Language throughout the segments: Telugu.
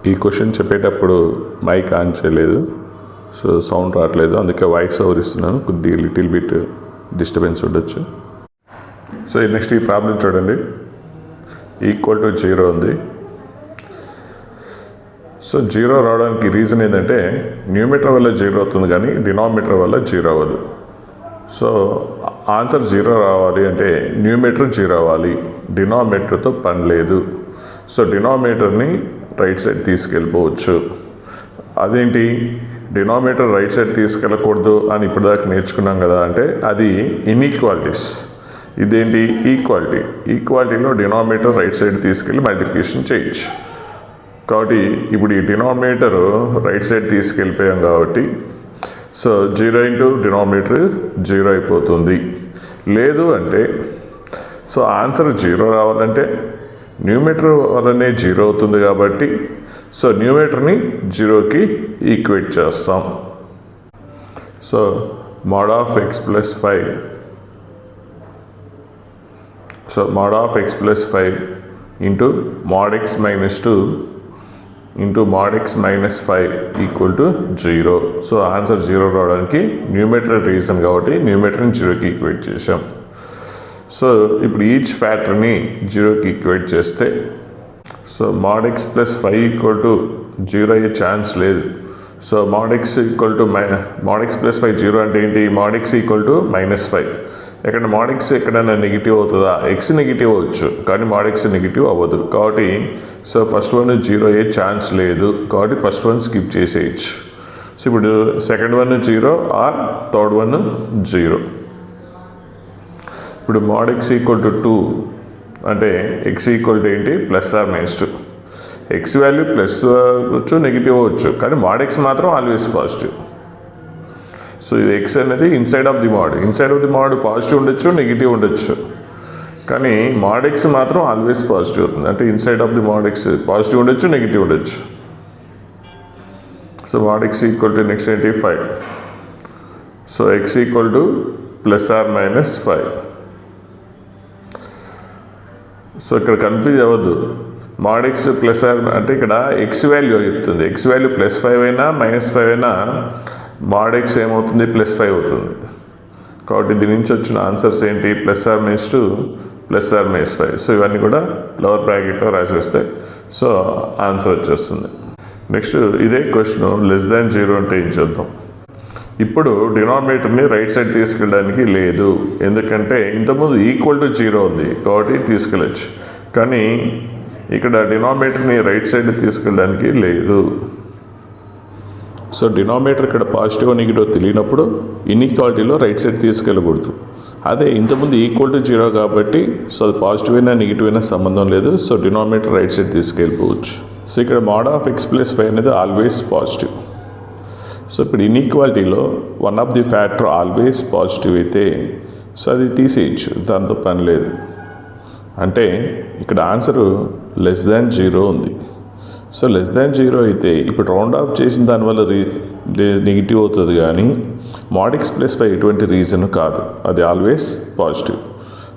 ఈ క్వశ్చన్ చెప్పేటప్పుడు మైక్ ఆన్ చేయలేదు, సో సౌండ్ రావట్లేదు, అందుకే వాయిస్ ఓవర్ ఇస్తున్నాను. కొద్దిగా లిటిల్ బిట్ డిస్టర్బెన్స్ ఉండొచ్చు. సో నెక్స్ట్ ఈ ప్రాబ్లం చూడండి. ఈక్వల్ టు 0 ఉంది. సో 0 రావడానికి రీజన్ ఏంటంటే న్యూమరేటర్ వల్ల 0 అవుతుంది కానీ డినామినేటర్ వల్ల 0 అవ్వదు. సో ఆన్సర్ 0 రావాలి అంటే న్యూమరేటర్ 0 అవ్వాలి, డినామినేటర్తో పని లేదు. సో డినామినేటర్ని రైట్ సైడ్ తీసుకెళ్ళిపోవచ్చు. అదేంటి డినామినేటర్ రైట్ సైడ్ తీసుకెళ్ళకూడదు అని ఇప్పుడు దాకా నేర్చుకున్నాం కదా అంటే అది ఇన్ఈక్వాలిటీస్. ఇదేంటి ఈక్వాలిటీ. ఈక్వాలిటీలో డినామినేటర్ రైట్ సైడ్ తీసుకెళ్ళి మల్టిప్లికేషన్ చేయొచ్చు. కాబట్టి ఇప్పుడు ఈ డినామినేటర్ రైట్ సైడ్ తీసుకెళ్ళిపోయాం కాబట్టి సో 0 ఇంటూ డినామినేటర్ 0 అయిపోతుంది. లేదు అంటే సో ఆన్సర్ 0 రావాలంటే న్యూమరేటర్ వల్లనే 0 అవుతుంది కాబట్టి సో న్యూమరేటర్ని 0కి ఈక్వేట్ చేస్తాం. So mod of x plus 5. So mod of x plus 5 into mod x minus 2 into mod x minus 5 equal to 0. So answer 0 రావడానికి న్యూమరేటర్ రీజన్ కాబట్టి న్యూమరేటర్ని 0కి ఈక్వేట్ చేసాం. సో ఇప్పుడు ఈచ్ ఫ్యాక్టర్ని 0కి ఈక్వేట్ చేస్తే so mod x plus 5 equal to 0 అయ్యే ఛాన్స్ లేదు. So mod x equal to mod x plus 5 0 అంటే ఏంటి? mod x equal to -5. ఎక్కడ mod x ఎక్కడైనా నెగిటివ్ అవుతుందా? x నెగిటివ్ అవ్వచ్చు కానీ mod x నెగిటివ్ అవ్వదు. కాబట్టి సో ఫస్ట్ వన్ 0 అయ్యే ఛాన్స్ లేదు కాబట్టి ఫస్ట్ వన్ స్కిప్ చేసేయచ్చు. సో ఇప్పుడు second one 0 or third one 0. ఇప్పుడు mod x ఈక్వల్ టు 2 అంటే x ఈక్వల్ టు ఏంటి? +or-2. x వాల్యూ ప్లస్ అవ్వచ్చు నెగిటివ్ అవ్వచ్చు కానీ mod x మాత్రం ఆల్వేస్ పాజిటివ్. సో ఇది x అనేది inside of the mod positive ఉండొచ్చు నెగిటివ్ ఉండొచ్చు కానీ mod x మాత్రం ఆల్వేస్ పాజిటివ్ అవుతుంది. అంటే inside of the mod x positive ఉండొచ్చు నెగిటివ్ ఉండొచ్చు. So mod x equal to next ఏంటి? 5. So x equal to +or-5. So ఇక్కడ కన్ఫ్యూజ్ అవ్వద్దు. mod x +or అంటే ఇక్కడ x వాల్యూ చెప్తుంది. x వాల్యూ +5 అయినా -5 అయినా mod x ఏమవుతుంది? +5 అవుతుంది. కాబట్టి దీని నుంచి వచ్చిన ఆన్సర్స్ ఏంటి? +or-2 +or-5. సో ఇవన్నీ కూడా లోవర్ బ్రాకెట్లో రాసేస్తే సో ఆన్సర్ వచ్చేస్తుంది. నెక్స్ట్ ఇదే క్వశ్చన్ <0 అంటే ఏం చేద్దాం? ఇప్పుడు డినామినేటర్ని రైట్ సైడ్ తీసుకెళ్ళడానికి లేదు, ఎందుకంటే ఇంతకుముందు ఈక్వల్ టు 0 ఉంది కాబట్టి తీసుకెళ్ళచ్చు. కానీ ఇక్కడ డినామినేటర్ని రైట్ సైడ్ తీసుకెళ్ళడానికి లేదు. సో డినామినేటర్ ఇక్కడ పాజిటివ్ నెగిటివ్ తెలియనప్పుడు ఇన్ఈక్వాలిటీలో రైట్ సైడ్ తీసుకెళ్ళకూడదు. అదే ఇంతకుముందు ఈక్వల్ టు 0 కాబట్టి సో అది పాజిటివ్ అయినా నెగిటివ్ అయినా సంబంధం లేదు. సో డినామినేటర్ రైట్ సైడ్ తీసుకెళ్ళిపోవచ్చు. సో ఇక్కడ mod of x plus 5 అనేది ఆల్వేస్ పాజిటివ్. సో ఇప్పుడు ఇన్ఈక్వాలిటీలో one of the factor always positive అయితే సో అది తీసేయచ్చు, దాంతో పని లేదు. అంటే ఇక్కడ ఆన్సరు <0 ఉంది. సో <0 అయితే ఇప్పుడు రౌండ్ ఆఫ్ చేసిన దానివల్ల నెగిటివ్ అవుతుంది కానీ mod x plus 5 ఎటువంటి రీజన్ కాదు, అది ఆల్వేస్ పాజిటివ్.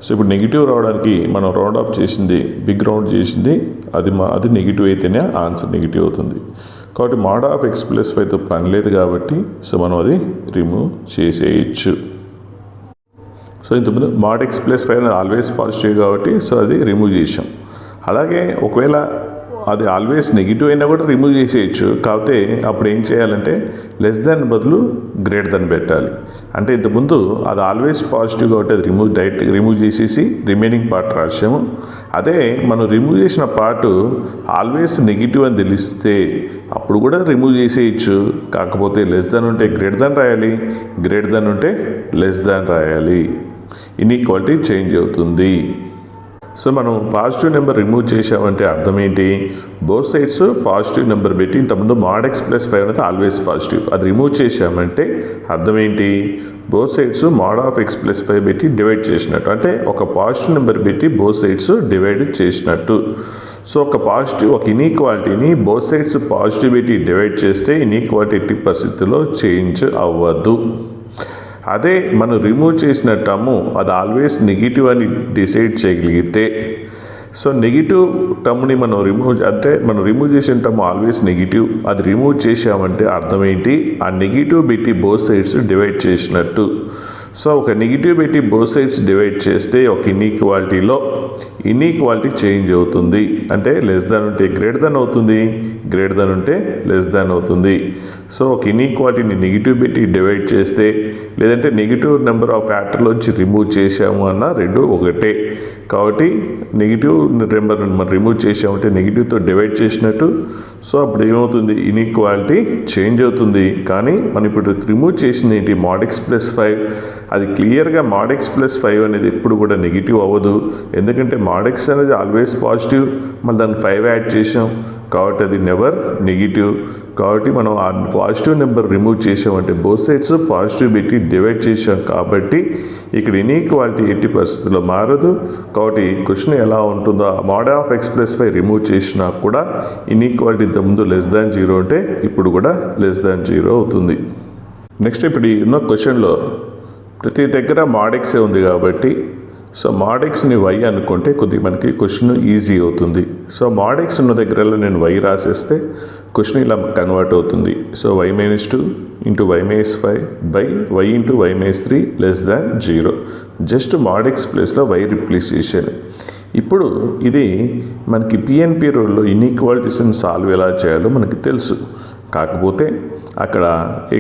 సో ఇప్పుడు నెగిటివ్ రావడానికి మనం రౌండ్ ఆఫ్ చేసింది బిగ్ రౌండ్ చేసింది అది నెగిటివ్ అయితేనే ఆన్సర్ నెగిటివ్ అవుతుంది. కాబట్టి mod of x plus 5తో పని లేదు కాబట్టి సో మనం అది రిమూవ్ చేసేయచ్చు. సో ఇంతకుముందు mod x plus 5 అనేది ఆల్వేస్ పాజిటివ్ కాబట్టి సో అది రిమూవ్ చేసాం. అలాగే ఒకవేళ అది ఆల్వేస్ నెగిటివ్ అయినా కూడా రిమూవ్ చేసేయచ్చు. కాకపోతే అప్పుడు ఏం చేయాలంటే <> బదులు <> పెట్టాలి. అంటే ఇంతకుముందు అది ఆల్వేస్ పాజిటివ్ కాబట్టి అది డైరెక్ట్ రిమూవ్ చేసేసి రిమైనింగ్ పార్ట్ రాసాము. అదే మనం రిమూవ్ చేసిన పార్ట్ ఆల్వేస్ నెగిటివ్ అని తెలిస్తే అప్పుడు కూడా రిమూవ్ చేసేయచ్చు. కాకపోతే <> ఉంటే రాయాలి, ఉంటే రాయాలి. ఇన్ఈక్వాలిటీ చేంజ్ అవుతుంది. సో మనం పాజిటివ్ నెంబర్ రిమూవ్ చేసామంటే అర్థం ఏంటి? బోత్ సైడ్స్ పాజిటివ్ నెంబర్ పెట్టి ఇంతకుముందు mod x plus 5 అనేది ఆల్వేస్ పాజిటివ్, అది రిమూవ్ చేసామంటే అర్థం ఏంటి? Both sides mod of x plus 5 పెట్టి డివైడ్ చేసినట్టు, అంటే ఒక పాజిటివ్ నెంబర్ పెట్టి బోత్ సైడ్స్ డివైడ్ చేసినట్టు. సో ఒక ఇన్ఈక్వాలిటీని బోత్ సైడ్స్ పాజిటివ్ పెట్టి డివైడ్ చేస్తే ఇన్ఈక్వాలిటీ పరిస్థితిలో చేంజ్ అవ్వదు. అదే మనం రిమూవ్ చేసిన టర్మ్ అది ఆల్వేస్ నెగిటివ్ అని డిసైడ్ చేయగలిగితే సో నెగిటివ్ టర్మ్ని మనం రిమూవ్ చేసిన టర్మ్ ఆల్వేస్ నెగిటివ్. అది రిమూవ్ చేసామంటే అర్థం ఏంటి, ఆ నెగిటివ్ పెట్టి బోత్ సైడ్స్ డివైడ్ చేసినట్టు. సో ఒక నెగిటివ్ పెట్టి బోత్ సైడ్స్ డివైడ్ చేస్తే ఒక ఇన్ఈక్వాలిటీ చేంజ్ అవుతుంది. అంటే లెస్ దాన్ ఉంటే గ్రేటర్ దాన్ అవుతుంది, గ్రేటర్ దాన్ ఉంటే లెస్ దాన్ అవుతుంది. సో ఒక ఇన్ఈక్వాలిటీని నెగిటివ్ పెట్టి డివైడ్ చేస్తే, లేదంటే నెగిటివ్ నెంబర్ ఆఫ్ ఫ్యాక్టర్లోంచి రిమూవ్ చేసాము అన్న రెండు ఒకటే. కాబట్టి నెగిటివ్ నెంబర్ మనం రిమూవ్ చేసామంటే నెగిటివ్తో డివైడ్ చేసినట్టు. సో అప్పుడు ఏమవుతుంది, ఇన్ఈక్వాలిటీ చేంజ్ అవుతుంది. కానీ మనం ఇప్పుడు రిమూవ్ చేసింది ఏంటి, mod x + 5. అది క్లియర్గా mod x + 5 అనేది ఎప్పుడు కూడా నెగిటివ్ అవ్వదు. ఎందుకంటే mod x అనేది ఆల్వేస్ పాజిటివ్, మళ్ళీ దాన్ని 5 యాడ్ చేసాం కాబట్టి అది నెవర్ నెగిటివ్. కాబట్టి మనం ఆ పాజిటివ్ నెంబర్ రిమూవ్ చేసామంటే బోత్ సైడ్స్ పాజిటివ్ పెట్టి డివైడ్ చేసాం కాబట్టి ఇక్కడ ఇన్ఈక్వాలిటీ ఎట్టి పరిస్థితుల్లో మారదు. కాబట్టి క్వశ్చన్ ఎలా ఉంటుందో, mod of x + 5 రిమూవ్ చేసినా కూడా ఇన్ఈక్వాలిటీ ఇంతకుముందు లెస్ దాన్ 0 ఉంటే ఇప్పుడు కూడా లెస్ దాన్ 0 అవుతుంది. నెక్స్ట్ ఇప్పుడు ఉన్న క్వశ్చన్లో ప్రతి దగ్గర mod x ఉంది కాబట్టి సో mod xని y అనుకుంటే కొద్దిగా మనకి క్వశ్చన్ ఈజీ అవుతుంది. సో mod x ఉన్న దగ్గరలో నేను y రాసేస్తే క్వశ్చన్ ఇలా కన్వర్ట్ అవుతుంది. So y - 2 × y - 5 by y × y - 3 less than 0. Just mod x ప్లేస్లో y రిప్లేస్ చేశాను. ఇప్పుడు ఇది మనకి PNP రూల్లో ఇన్ఈక్వాలిటీస్ని సాల్వ్ ఎలా చేయాలో మనకి తెలుసు. కాకపోతే అక్కడ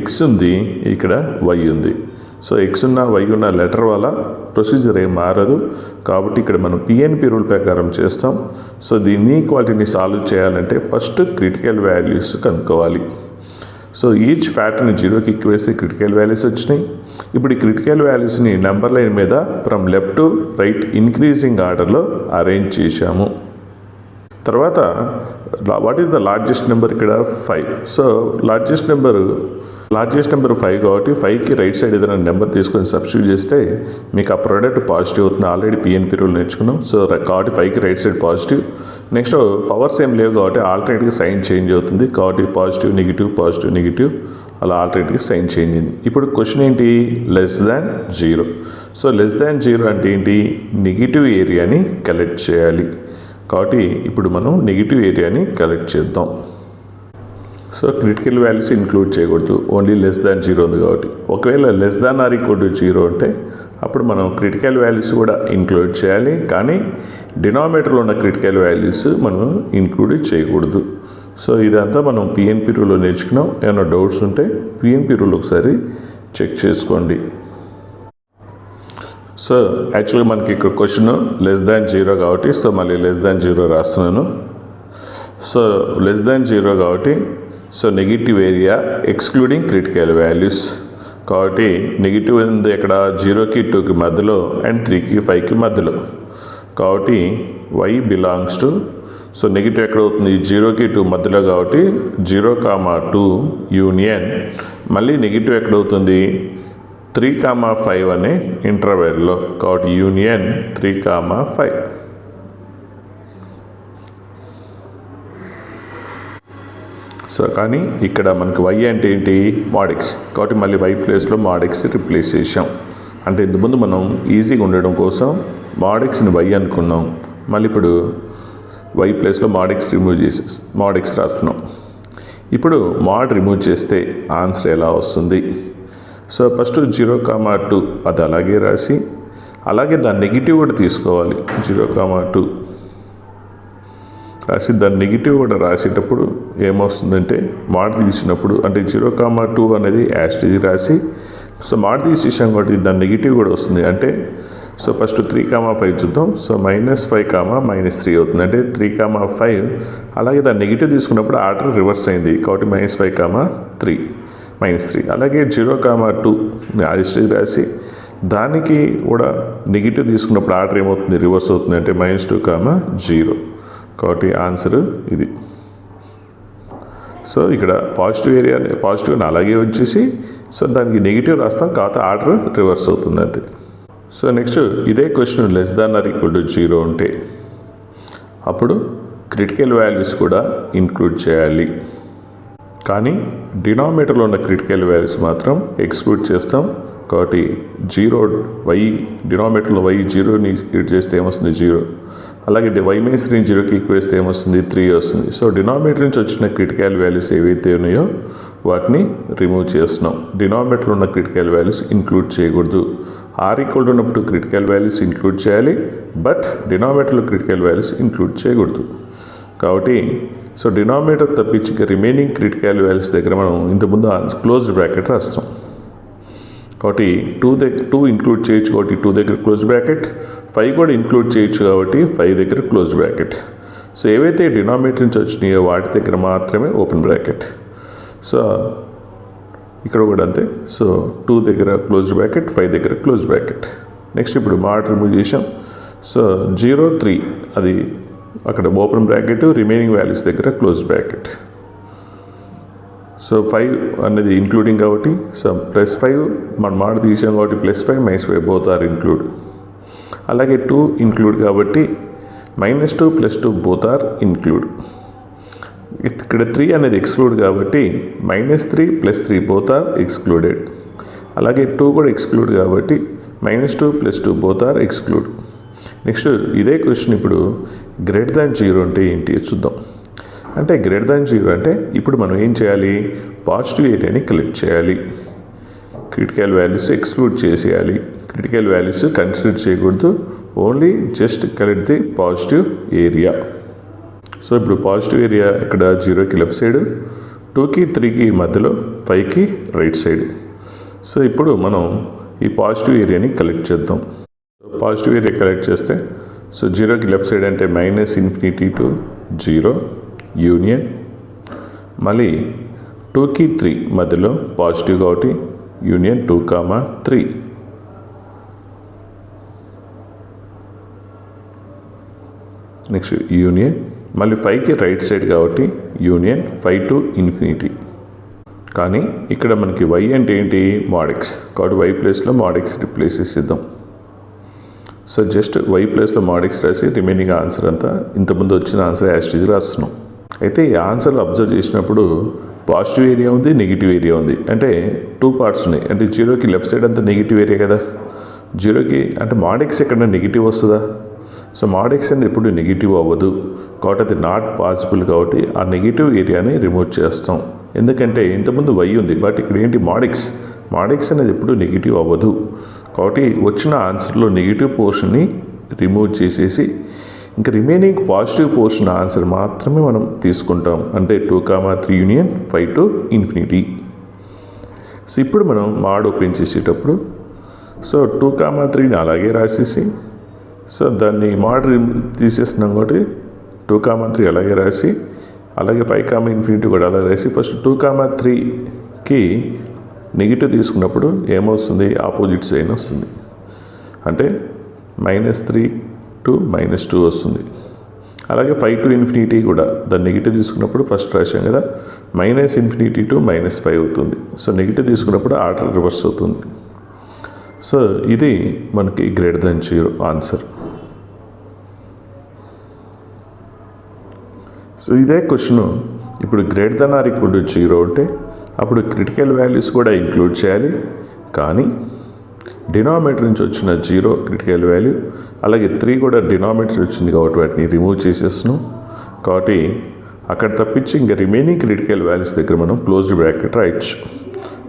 x ఉంది, ఇక్కడ y ఉంది. సో x ఉన్న y ఉన్న లెటర్ వల్ల ప్రొసీజర్ ఏం మారదు. కాబట్టి ఇక్కడ మనం PNP రూల్ ప్రకారం చేస్తాం. సో దీన్ని ఈక్వాలిటీని సాల్వ్ చేయాలంటే ఫస్ట్ క్రిటికల్ వాల్యూస్ కనుక్కోవాలి. సో ఈచ్ ఫ్యాక్టర్ని 0కి ఎక్కువేసి క్రిటికల్ వాల్యూస్ వచ్చినాయి. ఇప్పుడు ఈ క్రిటికల్ వాల్యూస్ని నెంబర్ లైన్ మీద from left to right increasing ఆర్డర్లో అరేంజ్ చేశాము. తర్వాత what is the largest number, ఇక్కడ 5. సో లార్జెస్ట్ నెంబర్ 5 కాబట్టి 5కి రైట్ సైడ్ ఏదైనా నెంబర్ తీసుకొని సబ్స్టిట్యూట్ చేస్తే మీకు ఆ ప్రోడక్ట్ పాజిటివ్ అవుతుంది. ఆల్రెడీ PNP రూల్ నేర్చుకున్నాం. సో కాబట్టి 5కి right side positive. Next powers ఏం లేవు కాబట్టి ఆల్టర్నేట్గా సైన్ చేంజ్ అవుతుంది. కాబట్టి పాజిటివ్ నెగిటివ్ అలా ఆల్టర్నేట్గా సైన్ చేంజ్ అయింది. ఇప్పుడు క్వశ్చన్ ఏంటి, less than 0. So less than 0 అంటే ఏంటి, నెగిటివ్ ఏరియాని కలెక్ట్ చేయాలి. కాబట్టి ఇప్పుడు మనం నెగిటివ్ ఏరియాని కలెక్ట్ చేద్దాం. సో క్రిటికల్ వాల్యూస్ ఇంక్లూడ్ చేయకూడదు, ఓన్లీ లెస్ దాన్ 0 ఉంది కాబట్టి. ఒకవేళ less than or equal to 0 అంటే అప్పుడు మనం క్రిటికల్ వాల్యూస్ కూడా ఇంక్లూడ్ చేయాలి. కానీ డినామినేటర్లో ఉన్న క్రిటికల్ వాల్యూస్ మనం ఇంక్లూడ్ చేయకూడదు. సో ఇదంతా మనం PNP రూల్లో నేర్చుకున్నాం. ఏమైనా డౌట్స్ ఉంటే PNP రూల్ ఒకసారి చెక్ చేసుకోండి. సో యాక్చువల్గా మనకి ఇక్కడ క్వశ్చన్ లెస్ దాన్ 0 కాబట్టి సో మళ్ళీ లెస్ దాన్ 0 రాస్తున్నాను. సో లెస్ దాన్ 0 కాబట్టి so negative area excluding critical values. కాబట్టి నెగిటివ్ ఉంది ఎక్కడ, 0కి 2కి మధ్యలో అండ్ 3కి 5కి మధ్యలో. కాబట్టి y belongs to, so negative ఎక్కడ అవుతుంది, 0కి 2 మధ్యలో కాబట్టి 0,2 యూనియన్. మళ్ళీ నెగిటివ్ ఎక్కడ అవుతుంది, 3,5 అనే ఇంటర్వెల్లో. కాబట్టి యూనియన్ 3,5. సో కానీ ఇక్కడ మనకి y అంటే ఏంటి, mod x. కాబట్టి మళ్ళీ y ప్లేస్లో mod x రిప్లేస్ చేసాం. అంటే ఇంతకుముందు మనం ఈజీగా ఉండడం కోసం mod xని y అనుకున్నాం. మళ్ళీ ఇప్పుడు y ప్లేస్లో mod x రిమూవ్ చేసి mod x రాస్తున్నాం. ఇప్పుడు mod రిమూవ్ చేస్తే ఆన్సర్ ఎలా వస్తుంది. సో ఫస్ట్ 0,2 అది అలాగే రాసి, అలాగే దాని నెగిటివ్ కూడా తీసుకోవాలి. 0,2 రాసి దాని నెగిటివ్ కూడా రాసేటప్పుడు ఏమొస్తుందంటే mod తీసినప్పుడు అంటే 0,2 అనేది యాస్టేజ్ రాసి, సో mod తీసేసాం కాబట్టి దాని నెగిటివ్ కూడా వస్తుంది. అంటే సో ఫస్ట్ 3,5 చూద్దాం. సో -5, -3 అవుతుంది. అంటే 3,5. అలాగే దాని నెగిటివ్ తీసుకున్నప్పుడు ఆర్డర్ రివర్స్ అయింది కాబట్టి -5, -3. అలాగే 0,2 యాస్టేజ్ రాసి దానికి కూడా నెగిటివ్ తీసుకున్నప్పుడు ఆర్డర్ ఏమవుతుంది, రివర్స్ అవుతుంది. అంటే -2, 0. కాబట్టి ఆన్సర్ ఇది. సో ఇక్కడ పాజిటివ్ని అలాగే వచ్చేసి సో దానికి నెగిటివ్ రాస్తాం, కాకపోతే ఆర్డర్ రివర్స్ అవుతుంది అంతే. సో నెక్స్ట్ ఇదే question less than or equal to 0 ఉంటే అప్పుడు క్రిటికల్ వాల్యూస్ కూడా ఇంక్లూడ్ చేయాలి. కానీ డినామినేటర్లో ఉన్న క్రిటికల్ వాల్యూస్ మాత్రం ఎక్స్క్లూడ్ చేస్తాం. కాబట్టి 0 y డినామినేటర్లో y 0ని క్రియేట్ చేస్తే ఏమొస్తుంది, 0. అలాగే y మైనస్ 3 జీరోకి ఈక్వల్ చేస్తే ఏమొస్తుంది 3 వస్తుంది. సో డినామినేటర్ నుంచి వచ్చిన క్రిటికల్ వాల్యూస్ ఏవైతే ఉన్నాయో వాటిని రిమూవ్ చేస్తున్నాం. డినామినేటర్లో ఉన్న క్రిటికల్ వాల్యూస్ ఇంక్లూడ్ చేయకూడదు. ఆర్ ఈక్వల్ ఉన్నప్పుడు క్రిటికల్ వాల్యూస్ ఇంక్లూడ్ చేయాలి, బట్ డినామినేటర్లో క్రిటికల్ వాల్యూస్ ఇంక్లూడ్ చేయకూడదు. కాబట్టి సో డినామినేటర్ తప్పించి రిమైనింగ్ క్రిటికల్ వాల్యూస్ దగ్గర మనం ఇంతకుముందు క్లోజ్డ్ బ్రాకెట్ రాస్తాం. కాబట్టి 2 ఇంక్లూడ్ చేయొచ్చు కాబట్టి 2 దగ్గర క్లోజ్ బ్రాకెట్, 5 కూడా ఇంక్లూడ్ చేయొచ్చు కాబట్టి 5 దగ్గర క్లోజ్ బ్రాకెట్. సో ఏవైతే డినామినేటర్ నుంచి వచ్చినాయో వాటి దగ్గర మాత్రమే ఓపెన్ బ్రాకెట్. సో ఇక్కడ కూడా అంతే. సో 2 దగ్గర క్లోజ్ బ్రాకెట్, 5 దగ్గర క్లోజ్ బ్రాకెట్. నెక్స్ట్ ఇప్పుడు మాడ్ రిమూవ్ చేసాం. సో 0, 3 అది అక్కడ ఓపెన్ బ్రాకెట్, రిమైనింగ్ వాల్యూస్ దగ్గర క్లోజ్ బ్రాకెట్. సో 5 అనేది ఇంక్లూడింగ్ కాబట్టి సో +5 మనం మాడ్ తీసాం కాబట్టి +5 -5 బోత్ ఆర్ ఇంక్లూడ్. అలాగే 2 ఇంక్లూడ్ కాబట్టి -2 +2 బోత్ ఆర్ ఇంక్లూడ్. ఇక్కడ 3 అనేది ఎక్స్క్లూడ్ కాబట్టి -3 +3 బోత్ ఆర్ ఎక్స్క్లూడెడ్. అలాగే 2 కూడా ఎక్స్క్లూడ్ కాబట్టి -2 +2 బోత్ ఆర్ ఎక్స్క్లూడ్. నెక్స్ట్ ఇదే క్వశ్చన్ ఇప్పుడు >0 అంటే ఏంటి చూద్దాం. అంటే >0 అంటే ఇప్పుడు మనం ఏం చేయాలి, పాజిటివ్ ఏరియాని కలెక్ట్ చేయాలి, క్రిటికల్ వాల్యూస్ ఎక్స్క్లూడ్ చేసేయాలి, క్రిటికల్ వాల్యూస్ కన్సిడర్ చేయకూడదు, only just collect the positive area. So ఇప్పుడు పాజిటివ్ ఏరియా ఇక్కడ 0కి లెఫ్ట్ సైడ్, 2కి 3కి మధ్యలో, 5కి రైట్ సైడ్. సో ఇప్పుడు మనం ఈ పాజిటివ్ ఏరియాని కలెక్ట్ చేద్దాం. పాజిటివ్ ఏరియా కలెక్ట్ చేస్తే సో 0కి లెఫ్ట్ సైడ్ అంటే -∞ to 0 యూనియన్, మళ్ళీ 2కి 3 మధ్యలో పాజిటివ్ కాబట్టి యూనియన్ 2, 3. నెక్స్ట్ యూనియన్, మళ్ళీ 5కి రైట్ సైడ్ కాబట్టి యూనియన్ 5 to ∞. కానీ ఇక్కడ మనకి y అంటే ఏంటి, mod x కాబట్టి y ప్లేస్లో mod x రిప్లేస్ చేసిద్దాం. సో జస్ట్ y ప్లేస్లో mod x రాసి రిమైనింగ్ ఆన్సర్ అంతా ఇంతకుముందు వచ్చిన ఆన్సర్ యాజ్ ఇట్ ఈజ్ రాస్తున్నాం. అయితే ఈ ఆన్సర్లు అబ్జర్వ్ చేసినప్పుడు పాజిటివ్ ఏరియా ఉంది, నెగిటివ్ ఏరియా ఉంది. అంటే 2 పార్ట్స్ ఉన్నాయి. అంటే 0కి లెఫ్ట్ సైడ్ అంతా నెగిటివ్ ఏరియా కదా, 0కి అంటే mod x ఎక్కడన్నా నెగిటివ్ వస్తుందా? సో mod x అనేది ఎప్పుడు నెగిటివ్ అవ్వదు కాబట్టి అది నాట్ పాసిబుల్. కాబట్టి ఆ నెగిటివ్ ఏరియాని రిమూవ్ చేస్తాం. ఎందుకంటే ఇంతకుముందు y ఉంది, బట్ ఇక్కడ ఏంటి mod x అనేది ఎప్పుడు నెగిటివ్ అవ్వదు. కాబట్టి వచ్చిన ఆన్సర్లో నెగిటివ్ పోర్షన్ని రిమూవ్ చేసేసి ఇంకా రిమైనింగ్ పాజిటివ్ పోర్షన్ ఆన్సర్ మాత్రమే మనం తీసుకుంటాం. అంటే 2, 3 యూనియన్ 5 to ∞. సో ఇప్పుడు మనం మాడ్ ఓపెన్ చేసేటప్పుడు సో 2, 3ని అలాగే రాసేసి సో దాన్ని మాడ్ తీసేస్తున్నాం కాబట్టి 2, 3 అలాగే రాసి అలాగే 5, ∞ కూడా అలా రాసి ఫస్ట్ 2, 3కి నెగిటివ్ తీసుకున్నప్పుడు ఏమొస్తుంది, ఆపోజిట్ సైన్ వస్తుంది. అంటే -3 to -2 వస్తుంది. అలాగే 5 to ∞ కూడా దాన్ని నెగిటివ్ తీసుకున్నప్పుడు ఫస్ట్ రాశాం కదా -∞ to -5 అవుతుంది. సో నెగిటివ్ తీసుకున్నప్పుడు ఆర్డర్ రివర్స్ అవుతుంది. సో ఇది మనకి >0 ఆన్సర్. సో ఇదే క్వశ్చన్ ఇప్పుడు >0 అంటే అప్పుడు క్రిటికల్ వాల్యూస్ కూడా ఇంక్లూడ్ చేయాలి. కానీ డినామినేటర్ నుంచి వచ్చిన 0 క్రిటికల్ వాల్యూ, అలాగే 3 కూడా డినామినేటర్ వచ్చింది కాబట్టి వాటిని రిమూవ్ చేసేస్తున్నాం. కాబట్టి అక్కడ తప్పించి ఇంకా రిమైనింగ్ క్రిటికల్ వాల్యూస్ దగ్గర మనం క్లోజ్డ్ బ్రాకెట్ రాయొచ్చు.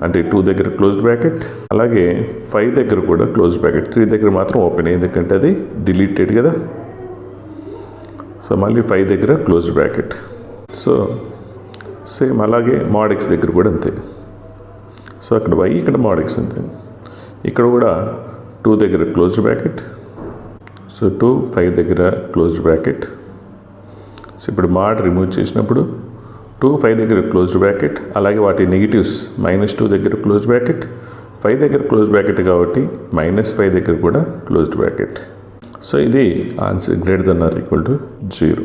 అంటే 2 దగ్గర క్లోజ్డ్ బ్రాకెట్, అలాగే 5 దగ్గర కూడా క్లోజ్డ్ బ్రాకెట్, 3 దగ్గర మాత్రం ఓపెన్, ఎందుకంటే అది డిలీటెడ్ కదా. సో మళ్ళీ 5 దగ్గర క్లోజ్డ్ బ్రాకెట్. సో సేమ్ అలాగే mod x దగ్గర కూడా అంతే. సో అక్కడ y, ఇక్కడ mod x అంతే. ఇక్కడ కూడా 2 దగ్గర క్లోజ్డ్ బ్రాకెట్, సో 2, 5 దగ్గర క్లోజ్డ్ బ్రాకెట్. సో ఇప్పుడు మాడ్ రిమూవ్ చేసినప్పుడు 2, 5 దగ్గర క్లోజ్డ్ బ్రాకెట్, అలాగే వాటి నెగిటివ్స్ -2 దగ్గర క్లోజ్డ్ బ్రాకెట్, 5 దగ్గర క్లోజ్డ్ బ్రాకెట్ కాబట్టి -5 దగ్గర కూడా క్లోజ్డ్ బ్రాకెట్. సో ఇది ఆన్సర్ >0.